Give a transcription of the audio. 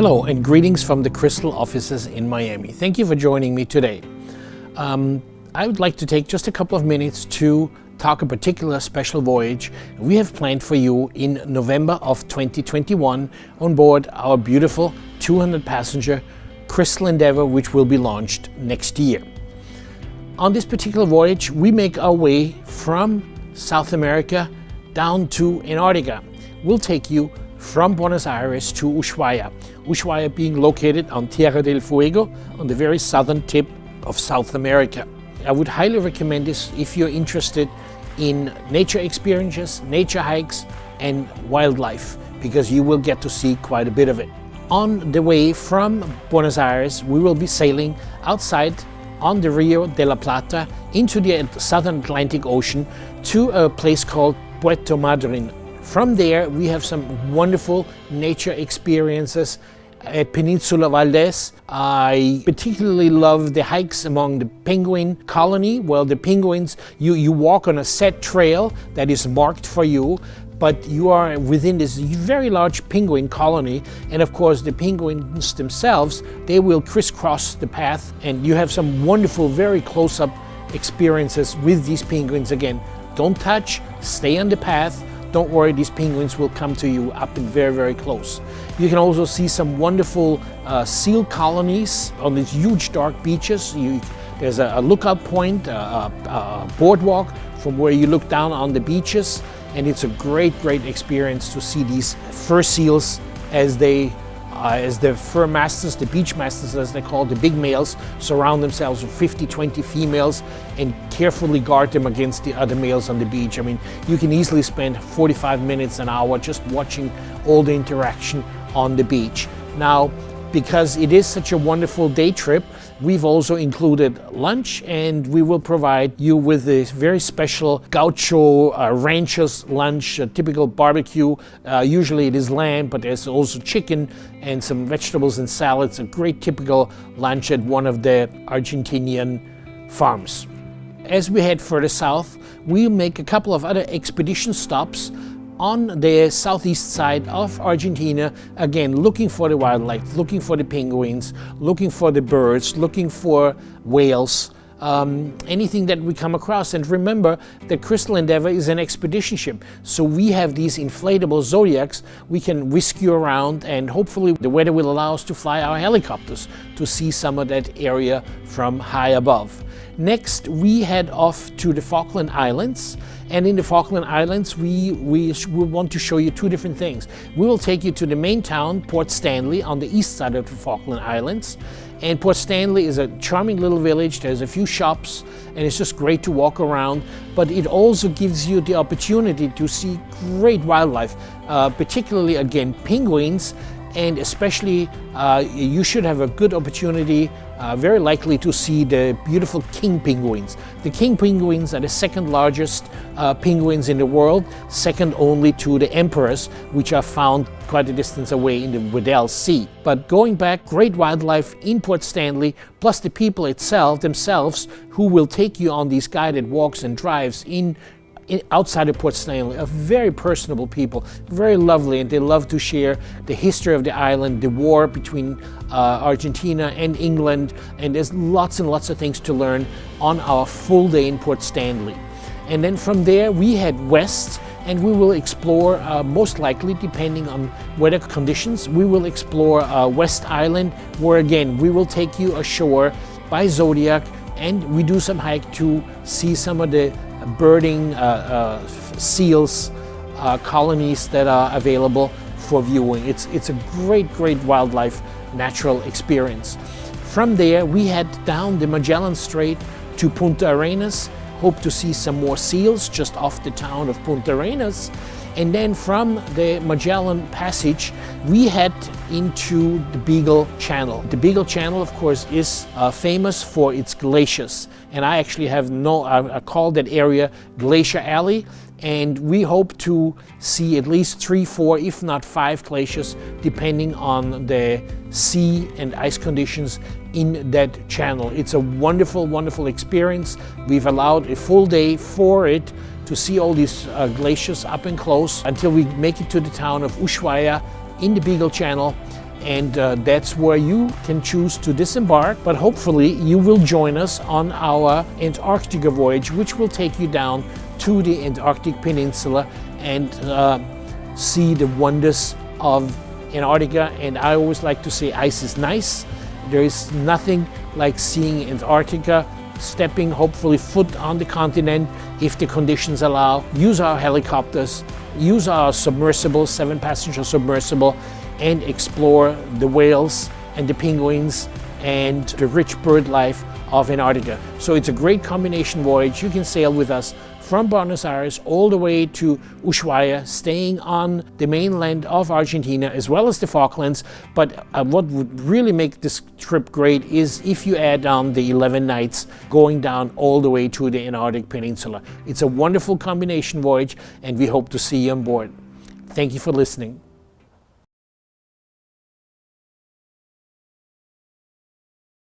Hello and greetings from the Crystal offices in Miami. Thank you for joining me today. I would like to take just a couple of minutes to talk a particular special voyage we have planned for you in November of 2021 on board our beautiful 200-passenger Crystal Endeavour, which will be launched next year. On this particular voyage, we make our way from South America down to Antarctica. We'll take you from Buenos Aires to Ushuaia. Ushuaia being located on Tierra del Fuego on the very southern tip of South America. I would highly recommend this if you're interested in nature experiences, nature hikes and wildlife, because you will get to see quite a bit of it. On the way from Buenos Aires, we will be sailing outside on the Rio de la Plata into the Southern Atlantic Ocean to a place called Puerto Madryn. From there, we have some wonderful nature experiences at Peninsula Valdez. I particularly love the hikes among the penguin colony. Well, the penguins, you walk on a set trail that is marked for you, but you are within this very large penguin colony. And of course, the penguins themselves, they will crisscross the path, and you have some wonderful, very close-up experiences with these penguins. Again, don't touch, stay on the path. Don't worry, these penguins will come to you up and very, very close. You can also see some wonderful seal colonies on these huge dark beaches. There's a lookout point, a boardwalk from where you look down on the beaches. And it's a great, great experience to see these fur seals as the fur masters, the beach masters as they call the big males, surround themselves with 50, 20 females and carefully guard them against the other males on the beach. I mean, you can easily spend 45 minutes, an hour just watching all the interaction on the beach. Now, because it is such a wonderful day trip, we've also included lunch, and we will provide you with a very special gaucho rancher's lunch, a typical barbecue. Usually it is lamb, but there's also chicken and some vegetables and salads, a great typical lunch at one of the Argentinian farms. As we head further south, we'll make a couple of other expedition stops on the southeast side of Argentina, again looking for the wildlife, looking for the penguins, looking for the birds, looking for whales, anything that we come across. And remember, the Crystal Endeavour is an expedition ship, so we have these inflatable Zodiacs. We can whisk you around, and hopefully the weather will allow us to fly our helicopters to see some of that area from high above. Next, we head off to the Falkland Islands. And in the Falkland Islands, we want to show you two different things. We will take you to the main town, Port Stanley, on the east side of the Falkland Islands. And Port Stanley is a charming little village. There's a few shops, and it's just great to walk around. But it also gives you the opportunity to see great wildlife, particularly, again, penguins. And especially, you should have a good opportunity, very likely to see the beautiful king penguins. The king penguins are the second largest penguins in the world, second only to the emperors, which are found quite a distance away in the Weddell Sea. But going back, great wildlife in Port Stanley, plus the people themselves, who will take you on these guided walks and drives outside of Port Stanley, are very personable people, very lovely, and they love to share the history of the island, the war between Argentina and England, and there's lots and lots of things to learn on our full day in Port Stanley. And then from there we head west, and we will explore, most likely, depending on weather conditions, we will explore West Island, where again we will take you ashore by Zodiac, and we do some hike to see some of the birding seals colonies that are available for viewing. It's a great, great wildlife natural experience. From there, we head down the Magellan Strait to Punta Arenas, hope to see some more seals just off the town of Punta Arenas. And then from the Magellan Passage, we head into the Beagle Channel. The Beagle Channel, of course, is famous for its glaciers. And I actually I call that area Glacier Alley. And we hope to see at least 3, 4, if not 5 glaciers, depending on the sea and ice conditions in that channel. It's a wonderful, wonderful experience. We've allowed a full day for it to see all these glaciers up and close until we make it to the town of Ushuaia in the Beagle Channel. and that's where you can choose to disembark. But hopefully you will join us on our Antarctica voyage, which will take you down to the Antarctic Peninsula and see the wonders of Antarctica. And I always like to say ice is nice. There is nothing like seeing Antarctica, stepping hopefully foot on the continent if the conditions allow. Use our helicopters, use our submersible, 7-passenger submersible, and explore the whales and the penguins and the rich bird life of Antarctica. So it's a great combination voyage. You can sail with us from Buenos Aires all the way to Ushuaia, staying on the mainland of Argentina as well as the Falklands. But what would really make this trip great is if you add on the 11 nights going down all the way to the Antarctic Peninsula. It's a wonderful combination voyage, and we hope to see you on board. Thank you for listening.